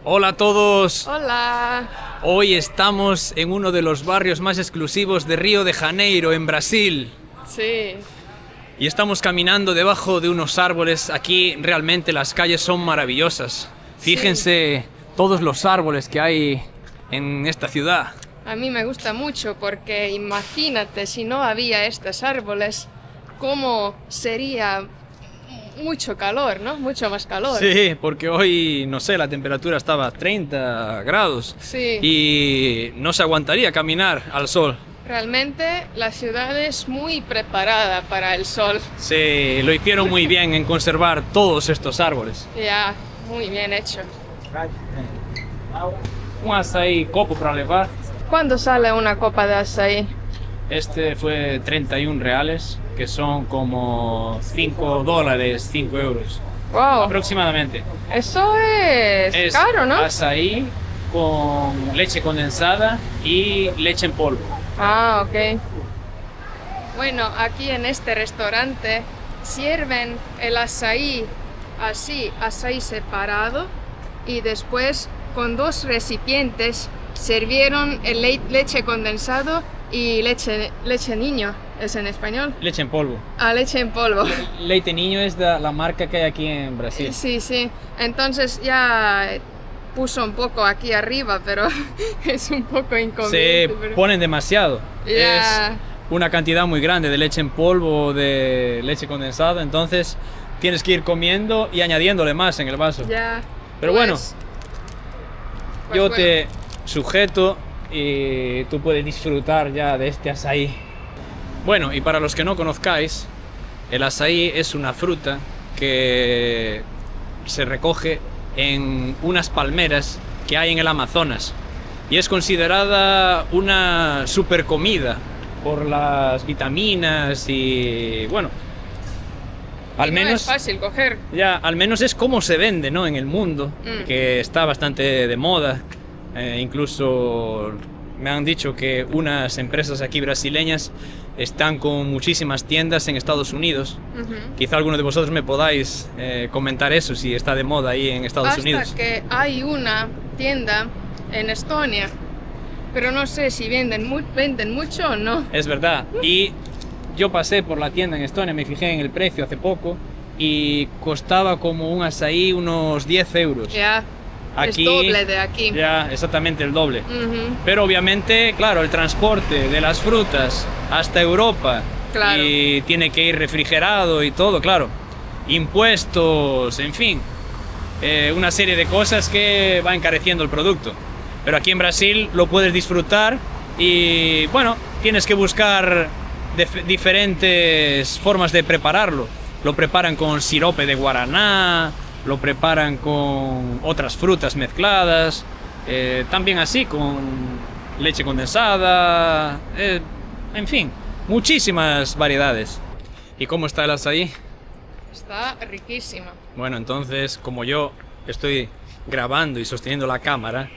Hola a todos. Hola. Hoy estamos en uno de los barrios más exclusivos de Río de Janeiro, en Brasil. Sí. Y estamos caminando debajo de unos árboles. Aquí realmente las calles son maravillosas. Fíjense todos los árboles que hay en esta ciudad. A mí me gusta mucho porque imagínate si no había estos árboles, cómo sería mucho calor, ¿no? Mucho más calor. Sí, porque hoy, no sé, la temperatura estaba a 30 grados. Sí. Y no se aguantaría caminar al sol. Realmente la ciudad es muy preparada para el sol. Sí, lo hicieron muy bien en conservar todos estos árboles. Ya, muy bien hecho. Un açaí copo para levar. ¿Cuándo sale una copa de açaí? Este fue 31 reales, que son como 5 dólares, 5 euros. Wow. Aproximadamente. Eso es caro, ¿no? Açaí con leche condensada y leche en polvo. Ah, ok. Bueno, aquí en este restaurante sirven el açaí así, açaí separado, y después con dos recipientes sirvieron el leche condensado y leche niño, ¿es en español? Leche en polvo. Ah, leche en polvo. Leite niño es la marca que hay aquí en Brasil. Sí, sí. Entonces ya puso un poco aquí arriba, pero es un poco inconveniente. Se ponen demasiado. Ya. Es una cantidad muy grande de leche en polvo o de leche condensada, entonces tienes que ir comiendo y añadiéndole más en el vaso. Ya. Pero Pues- bueno, pues yo bueno. te sujeto y tú puedes disfrutar ya de este açaí. Bueno, y para los que no conozcáis, el açaí es una fruta que se recoge en unas palmeras que hay en el Amazonas y es considerada una super comida por las vitaminas y bueno, al Y no menos es fácil coger. ya, al menos es como se vende, ¿no? En el mundo, que está bastante de moda. Incluso me han dicho que unas empresas aquí brasileñas están con muchísimas tiendas en Estados Unidos. Quizá alguno de vosotros me podáis comentar eso, si está de moda ahí en Estados Unidos. Hasta que hay una tienda en Estonia, pero no sé si venden mucho o no. Es verdad. Y yo pasé por la tienda en Estonia, me fijé en el precio hace poco y costaba como un açaí unos 10 euros. Ya, Aquí, es doble de aquí. Ya, exactamente el doble. Ujú. Pero obviamente, claro, el transporte de las frutas hasta Europa Claro. y tiene que ir refrigerado y todo, claro. Impuestos, en fin. Una serie de cosas que va encareciendo el producto. Pero aquí en Brasil lo puedes disfrutar y, bueno, tienes que buscar diferentes formas de prepararlo. Lo preparan con sirope de guaraná, lo preparan con otras frutas mezcladas, también así con leche condensada, en fin, muchísimas variedades. ¿Y cómo está el açaí? Está riquísima. Bueno, entonces, como yo estoy grabando y sosteniendo la cámara,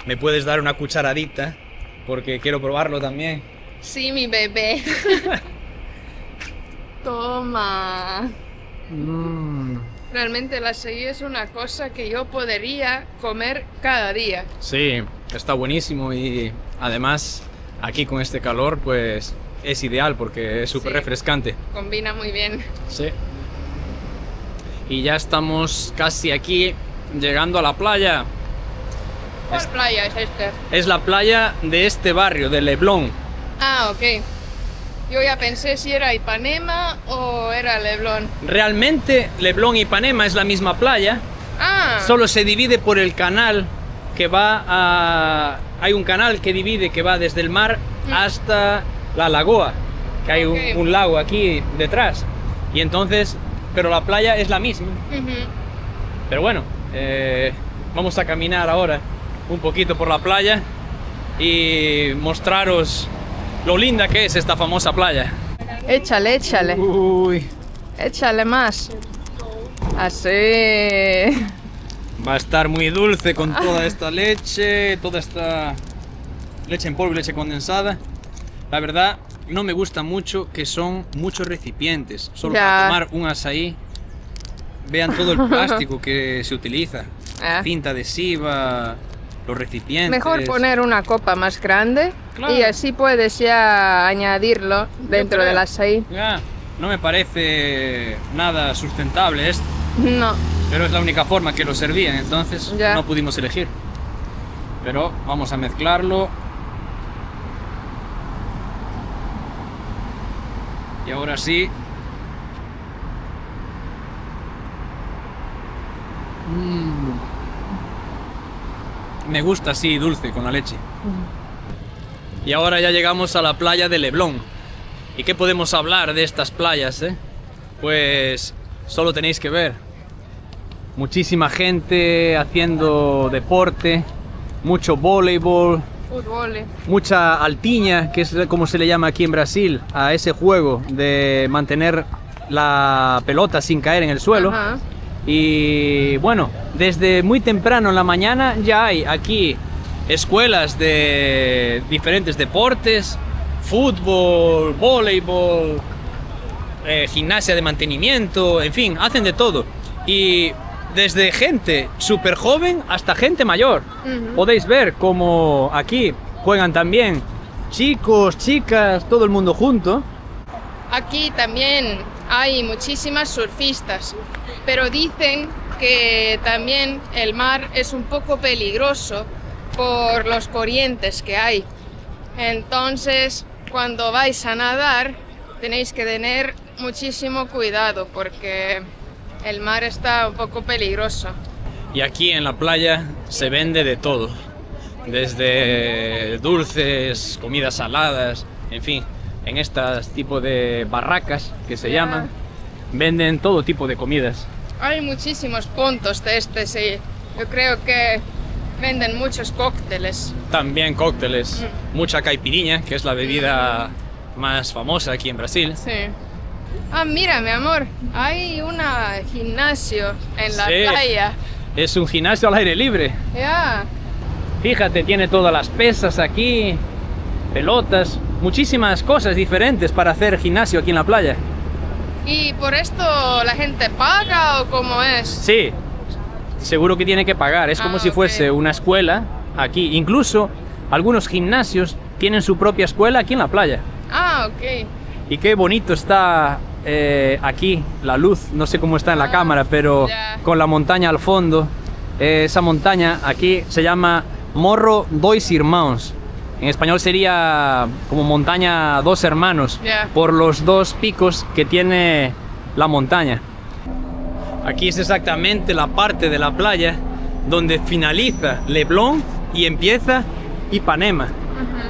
¿me puedes dar una cucharadita? Porque quiero probarlo también. Sí, mi bebé. Toma. Realmente el açaí es una cosa que yo podría comer cada día. Sí, está buenísimo y además aquí con este calor pues es ideal porque es súper Sí. refrescante. Combina muy bien. Sí. Y ya estamos casi aquí llegando a la playa. ¿Cuál playa es esta? Es la playa de este barrio, de Leblon. Ah, ok. Yo ya pensé si era Ipanema o era Leblon. Realmente Leblon y Ipanema es la misma playa, Ah, solo se divide por el canal que va a... Hay un canal que divide, que va desde el mar hasta la lagoa, que hay Ok. un lago aquí detrás. Y entonces, pero la playa es la misma. ujú. Pero bueno, vamos a caminar ahora un poquito por la playa y mostraros lo linda que es esta famosa playa. Échale, échale. Uy, Échale más. Así. va a estar muy dulce con toda esta leche, toda esta leche en polvo y leche condensada. La verdad, no me gusta mucho que son muchos recipientes. Solo Ya. para tomar un açaí, vean todo el plástico que se utiliza. cinta adhesiva, los recipientes. Mejor poner una copa más grande, Claro. y así puedes ya añadirlo dentro creo. del açaí. Ya, no me parece nada sustentable esto, No, pero es la única forma que lo servían, entonces Ya. no pudimos elegir. Pero vamos a mezclarlo. Y ahora sí. Me gusta así, dulce, con la leche. Y ahora ya llegamos a la playa de Leblon. ¿Y qué podemos hablar de estas playas, eh? Pues solo tenéis que ver. Muchísima gente haciendo deporte, mucho voleibol, fútbol. mucha altiña, que es como se le llama aquí en Brasil, a ese juego de mantener la pelota sin caer en el suelo. Ajá. Y bueno, desde muy temprano en la mañana ya hay aquí escuelas de diferentes deportes, fútbol, voleibol, gimnasia de mantenimiento, en fin, hacen de todo. Y desde gente súper joven hasta gente mayor. Ujú. Podéis ver cómo aquí juegan también chicos, chicas, todo el mundo junto. Aquí también hay muchísimas surfistas, pero dicen que también el mar es un poco peligroso por los corrientes que hay. Entonces, cuando vais a nadar, tenéis que tener muchísimo cuidado porque el mar está un poco peligroso. Y aquí en la playa se vende de todo, desde dulces, comidas saladas, en fin, en estas tipo de barracas que se Ya. llaman, venden todo tipo de comidas. Hay muchísimos puntos de este, sí. Yo creo que venden muchos cócteles. También cócteles, mucha caipirinha, que es la bebida más famosa aquí en Brasil. Sí. Ah, mira, mi amor, hay un gimnasio en la Sí. playa. Es un gimnasio al aire libre. Ya. Fíjate, tiene todas las pesas aquí, pelotas, muchísimas cosas diferentes para hacer gimnasio aquí en la playa. ¿Y por esto la gente paga o cómo es? Sí, seguro que tiene que pagar. Es como Ah, si fuese ok. una escuela aquí. Incluso algunos gimnasios tienen su propia escuela aquí en la playa. Ah, ok. Y qué bonito está aquí la luz. No sé cómo está en la Ah, cámara, pero ya. con la montaña al fondo. Esa montaña aquí se llama Morro dos Irmãos. En español sería como montaña dos hermanos, Ya. por los dos picos que tiene la montaña. Aquí es exactamente la parte de la playa donde finaliza Leblon y empieza Ipanema.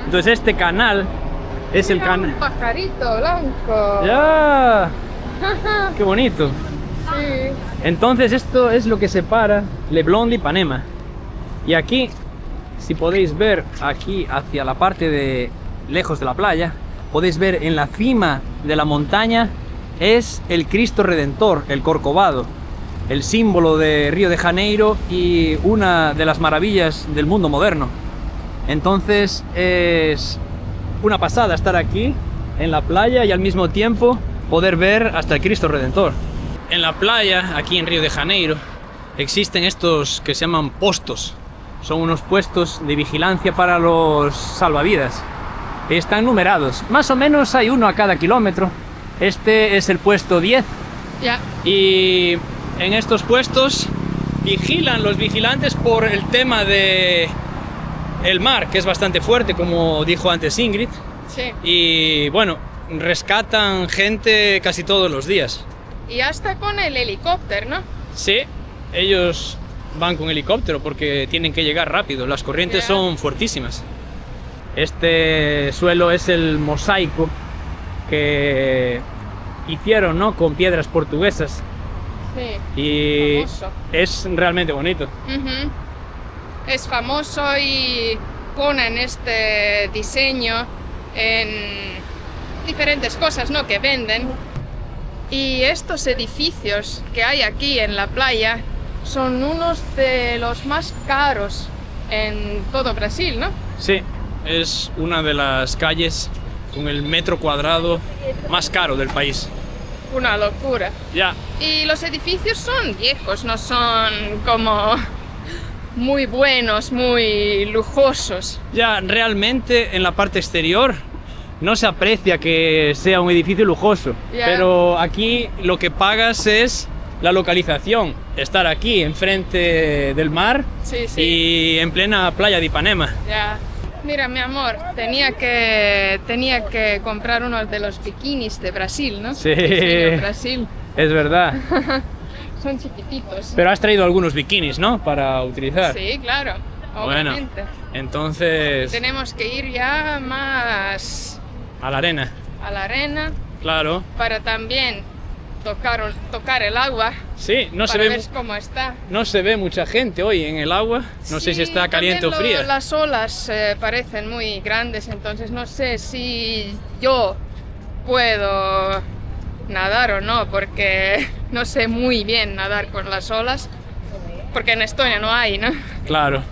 Entonces este canal es el Mira, un canal... pajarito blanco. ¡Ya! ¡Qué bonito! Sí. Entonces esto es lo que separa Leblon de Ipanema. Y aquí, si podéis ver aquí hacia la parte de lejos de la playa, podéis ver en la cima de la montaña es el Cristo Redentor, el Corcovado, el símbolo de Río de Janeiro y una de las maravillas del mundo moderno. Entonces es una pasada estar aquí en la playa y al mismo tiempo poder ver hasta el Cristo Redentor. En la playa, aquí en Río de Janeiro, existen estos que se llaman postos. Son unos puestos de vigilancia para los salvavidas. Están numerados. Más o menos hay uno a cada kilómetro. Este es el puesto 10. Ya. Y en estos puestos vigilan los vigilantes por el tema de el mar, que es bastante fuerte, como dijo antes Ingrid. Sí. Y bueno, rescatan gente casi todos los días. Y hasta con el helicóptero, ¿no? Sí, ellos van con helicóptero porque tienen que llegar rápido, las corrientes Ya. son fuertísimas. Este suelo es el mosaico que hicieron, ¿no?, con piedras portuguesas Sí. y Famoso. es realmente bonito. Ujú. Es famoso y ponen este diseño en diferentes cosas, ¿no?, que venden. Y estos edificios que hay aquí en la playa son unos de los más caros en todo Brasil, ¿no? Sí, es una de las calles con el metro cuadrado más caro del país. Una locura. Ya, Y los edificios son viejos, no son como muy buenos, muy lujosos. Ya realmente en la parte exterior no se aprecia que sea un edificio lujoso, Ya. pero aquí lo que pagas es la localización, estar aquí enfrente del mar Sí, sí. y en plena playa de Ipanema. Ya. Mira, mi amor, tenía que comprar uno de los bikinis de Brasil, ¿no? Sí. de Brasil. Es verdad. Son chiquititos. Pero has traído algunos bikinis, ¿no? Para utilizar. Sí, claro, Bueno, obviamente. entonces Tenemos que ir ya más a la arena. a la arena Claro. para también tocar el agua, Sí, no se para ve, ver cómo está. no se ve mucha gente hoy en el agua. No sé Sí, si está caliente o también fría. Las olas parecen muy grandes, entonces no sé si yo puedo nadar o no, porque no sé muy bien nadar con las olas, porque en Estonia no hay, ¿no? Claro.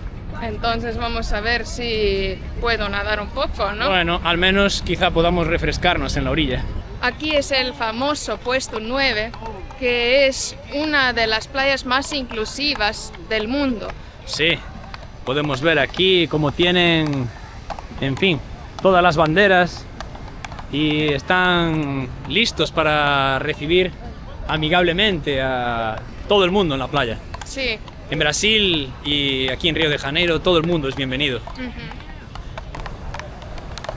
Entonces vamos a ver si puedo nadar un poco, ¿no? Bueno, al menos quizá podamos refrescarnos en la orilla. Aquí es el famoso puesto 9, que es una de las playas más inclusivas del mundo. Sí, podemos ver aquí cómo tienen, en fin, todas las banderas y están listos para recibir amigablemente a todo el mundo en la playa. Sí. En Brasil y aquí en Río de Janeiro todo el mundo es bienvenido. Ujú.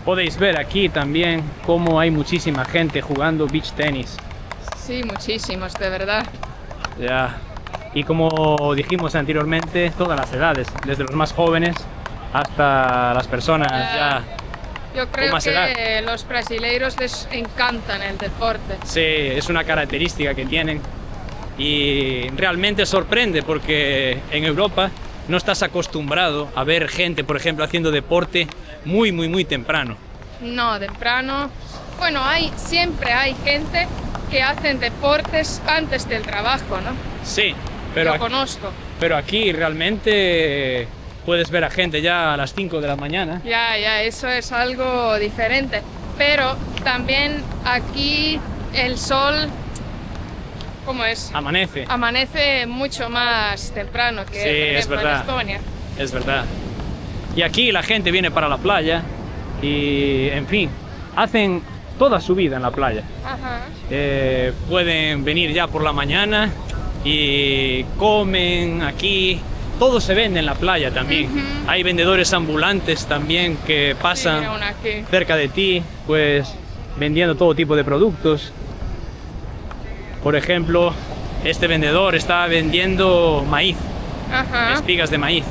Podéis ver aquí también cómo hay muchísima gente jugando beach tenis. Sí, muchísimos, de verdad. Ya. Y como dijimos anteriormente, todas las edades, desde los más jóvenes hasta las personas ya. Yo creo más que edad. los brasileiros les encantan el deporte. Sí, es una característica que tienen y realmente sorprende porque en Europa no estás acostumbrado a ver gente, por ejemplo, haciendo deporte muy temprano. No, temprano. Bueno, siempre hay gente que hacen deportes antes del trabajo, ¿no? Sí, Yo conozco. pero aquí realmente puedes ver a gente ya a las 5 de la mañana. Ya, eso es algo diferente. Pero también aquí el sol, ¿cómo es? Amanece. Amanece mucho más temprano que Sí, por es ejemplo, en verdad. Estonia. Es verdad. Y aquí la gente viene para la playa y, en fin, hacen toda su vida en la playa. Ajá. Pueden venir ya por la mañana y comen aquí. Todo se vende en la playa también. Ujú. Hay vendedores ambulantes también que Sí, pasan mira una aquí. cerca de ti, pues vendiendo todo tipo de productos. Por ejemplo, este vendedor está vendiendo maíz, Ajá. espigas de maíz.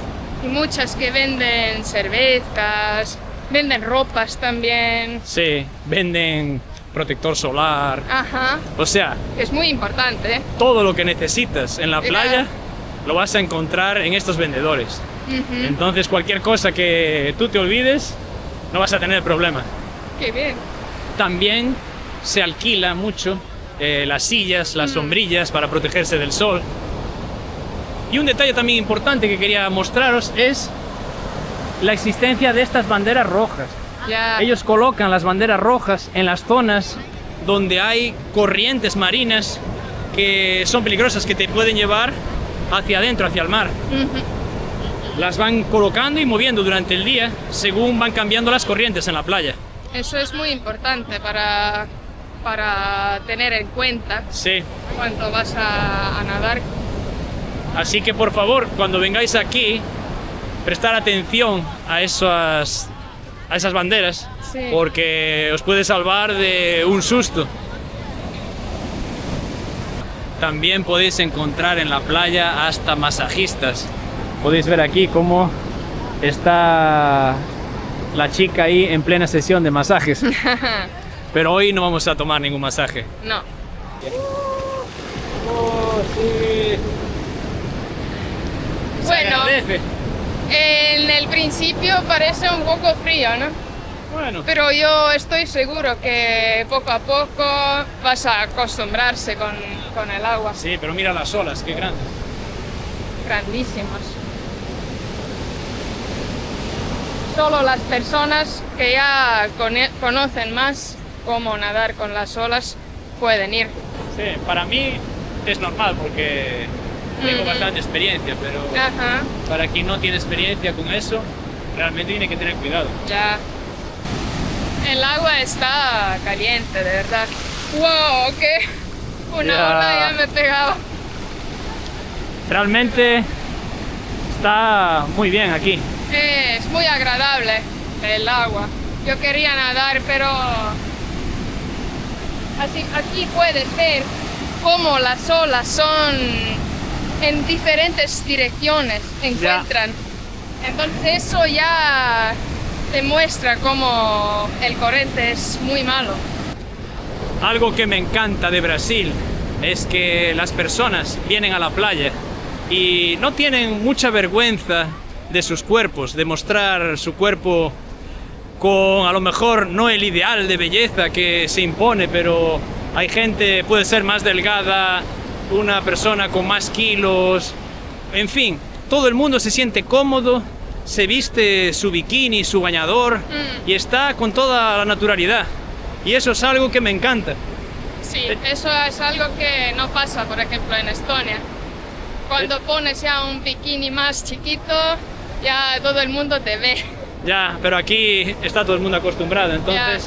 Y muchas que venden cervezas, venden ropas también. Sí, venden protector solar. Ajá. O sea, Es muy importante, ¿eh? todo lo que necesitas en la Mira. playa lo vas a encontrar en estos vendedores. Ujú. Entonces, cualquier cosa que tú te olvides, no vas a tener problema. Qué bien. También se alquila mucho las sillas, las sombrillas para protegerse del sol. Y un detalle también importante que quería mostraros es la existencia de estas banderas rojas. Ya. Ellos colocan las banderas rojas en las zonas donde hay corrientes marinas que son peligrosas, que te pueden llevar hacia adentro, hacia el mar. Ujú. Las van colocando y moviendo durante el día según van cambiando las corrientes en la playa. Eso es muy importante para tener en cuenta Sí. cuando vas a nadar. Así que por favor, cuando vengáis aquí, prestar atención a esas banderas, Sí. porque os puede salvar de un susto. También podéis encontrar en la playa hasta masajistas. Podéis ver aquí cómo está la chica ahí en plena sesión de masajes. Pero hoy no vamos a tomar ningún masaje. No. Oh, sí. Se Bueno. agradece. En el principio parece un poco frío, ¿no? Bueno, Pero yo estoy seguro que poco a poco vas a acostumbrarse con el agua. sí, pero mira las olas, qué grandes. Grandísimos. Solo las personas que ya conocen más cómo nadar con las olas pueden ir. Sí, para mí es normal porque tengo bastante experiencia, pero Ajá, para quien no tiene experiencia con eso, realmente tiene que tener cuidado. ya. El agua está caliente, de verdad. ¡Wow! ¿Qué? Una Ya. ola ya me pegaba. Realmente está muy bien aquí. Es muy agradable el agua. Yo quería nadar, pero así, aquí puedes ver cómo las olas son en diferentes direcciones, encuentran. Entonces eso ya demuestra cómo el corriente es muy malo. Algo que me encanta de Brasil es que las personas vienen a la playa y no tienen mucha vergüenza de sus cuerpos, de mostrar su cuerpo con a lo mejor no el ideal de belleza que se impone, pero hay gente, puede ser más delgada, una persona con más kilos, en fin, todo el mundo se siente cómodo, se viste su bikini, su bañador y está con toda la naturalidad. Y eso es algo que me encanta. Sí, eso es algo que no pasa, por ejemplo, en Estonia. Cuando pones ya un bikini más chiquito, ya todo el mundo te ve. Ya, pero aquí está todo el mundo acostumbrado, entonces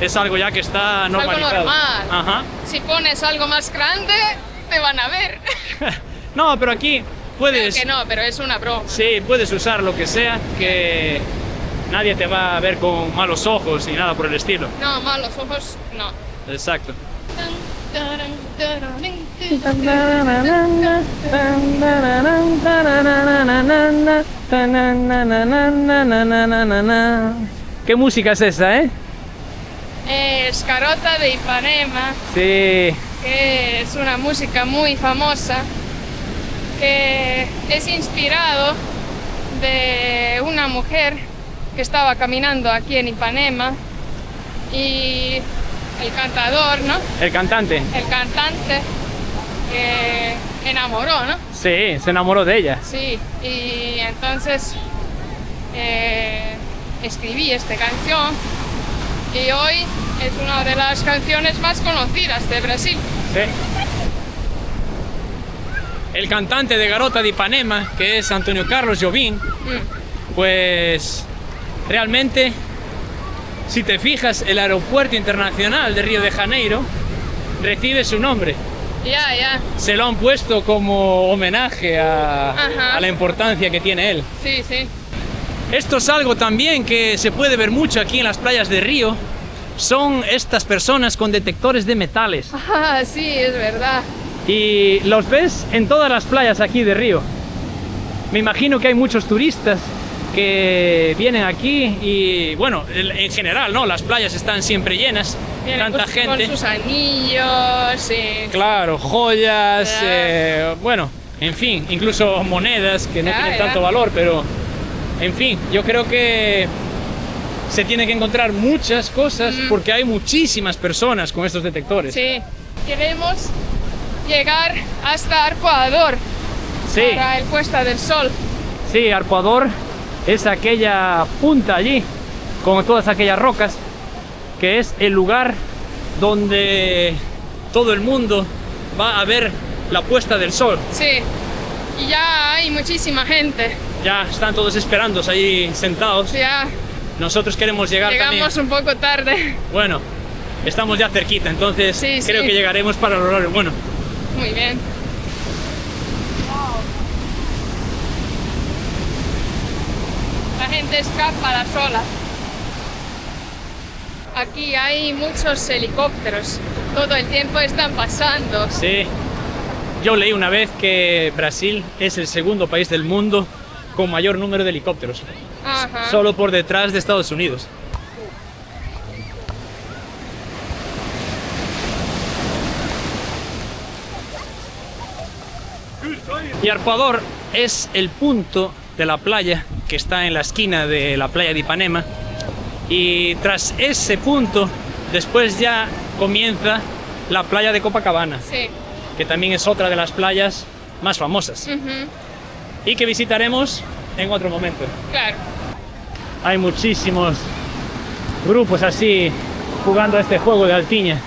es algo ya que está Es algo normalizado. normal. Ajá. Si pones algo más grande, te van a ver. No, pero aquí puedes... Que no, pero es una broma. Sí, puedes usar lo que sea, que nadie te va a ver con malos ojos ni nada por el estilo. No, malos ojos, no. Exacto. ¿Qué música es esa, Es Garota de Ipanema, Sí. que es una música muy famosa, que es inspirado de una mujer que estaba caminando aquí en Ipanema y el cantador, ¿no? El cantante. El cantante enamoró, ¿no? Sí, se enamoró de ella. Sí, y entonces escribí esta canción y hoy es una de las canciones más conocidas de Brasil. Sí. El cantante de Garota de Ipanema, que es Antonio Carlos Jobim, pues realmente, si te fijas, el aeropuerto internacional de Río de Janeiro recibe su nombre. Ya, Se lo han puesto como homenaje Ajá. a la importancia que tiene él. sí, sí. Esto es algo también que se puede ver mucho aquí en las playas de Río. Son estas personas con detectores de metales. Ah, sí, es verdad. Y los ves en todas las playas aquí de Río. Me imagino que hay muchos turistas que vienen aquí y, bueno, en general, ¿no? Las playas están siempre llenas, Vienen tanta gente. con sus anillos, sí. Claro, joyas, Ya. bueno, en fin, incluso monedas que no Ya, tienen ya. tanto valor, pero, en fin, yo creo que se tiene que encontrar muchas cosas porque hay muchísimas personas con estos detectores. Sí. Queremos llegar hasta Arpoador Sí. para el puesta del sol. Sí, Arpoador es aquella punta allí, con todas aquellas rocas, que es el lugar donde todo el mundo va a ver la puesta del sol. Sí. Y ya hay muchísima gente. Ya están todos esperando ahí sentados. Ya Nosotros queremos llegar llegamos también. un poco tarde. Bueno, estamos ya cerquita, entonces Sí, creo sí. que llegaremos para el horario. Bueno, Muy bien. La gente escapa a las olas. Aquí hay muchos helicópteros. Todo el tiempo están pasando. sí. Yo leí una vez que Brasil es el segundo país del mundo con mayor número de helicópteros, Ajá. solo por detrás de Estados Unidos. Y Arpoador es el punto de la playa que está en la esquina de la playa de Ipanema, y tras ese punto después ya comienza la playa de Copacabana, Sí. que también es otra de las playas más famosas Ujú. y que visitaremos en otro momento. Claro. Hay muchísimos grupos así jugando a este juego de altiña.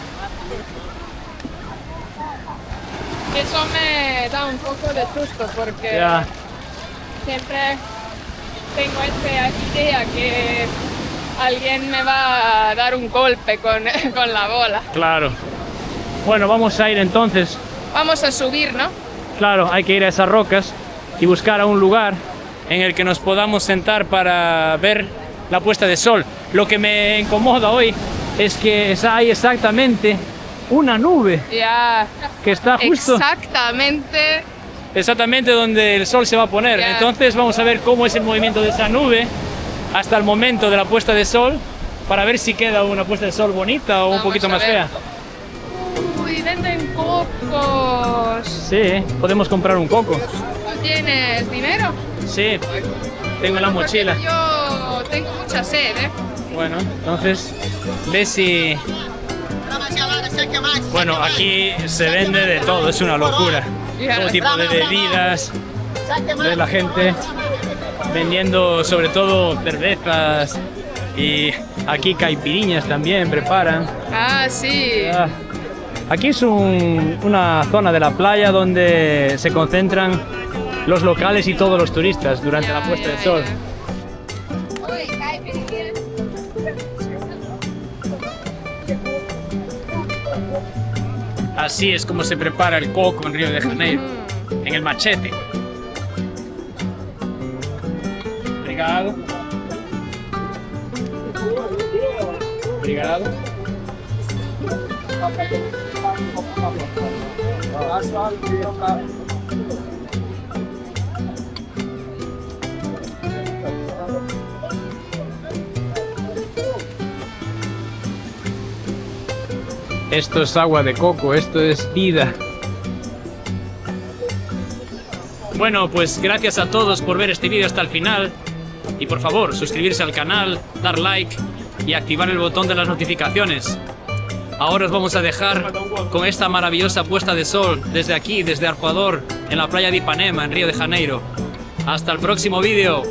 Eso me da un poco de susto porque Ya. siempre tengo esta idea que alguien me va a dar un golpe con la bola. Claro. Bueno, vamos a ir entonces. Vamos a subir, ¿no? Claro, hay que ir a esas rocas y buscar a un lugar en el que nos podamos sentar para ver la puesta de sol. Lo que me incomoda hoy es que hay exactamente una nube Ya. que está justo Exactamente. donde el sol se va a poner. Ya. Entonces vamos a ver cómo es el movimiento de esa nube hasta el momento de la puesta de sol para ver si queda una puesta de sol bonita o un Vamos poquito a más ver. fea. Uy, venden cocos. Sí, podemos comprar un coco. ¿Tú tienes dinero? Sí, tengo en la Porque mochila. yo tengo mucha sed, ¿eh? Bueno, entonces, ve si... Bueno, aquí se vende de todo, es una locura. Todo tipo de bebidas, de la gente vendiendo sobre todo cervezas y aquí caipiriñas también preparan. Ah, sí. Ah, aquí es una zona de la playa donde se concentran los locales y todos los turistas durante Ya, la puesta ya, de sol. ya. Así es como se prepara el coco en Río de Janeiro, en el machete. Obrigado. Obrigado. Esto es agua de coco, esto es vida. Bueno, pues gracias a todos por ver este vídeo hasta el final. Y por favor, suscribirse al canal, dar like y activar el botón de las notificaciones. Ahora os vamos a dejar con esta maravillosa puesta de sol desde aquí, desde Arpoador, en la playa de Ipanema, en Río de Janeiro. Hasta el próximo vídeo.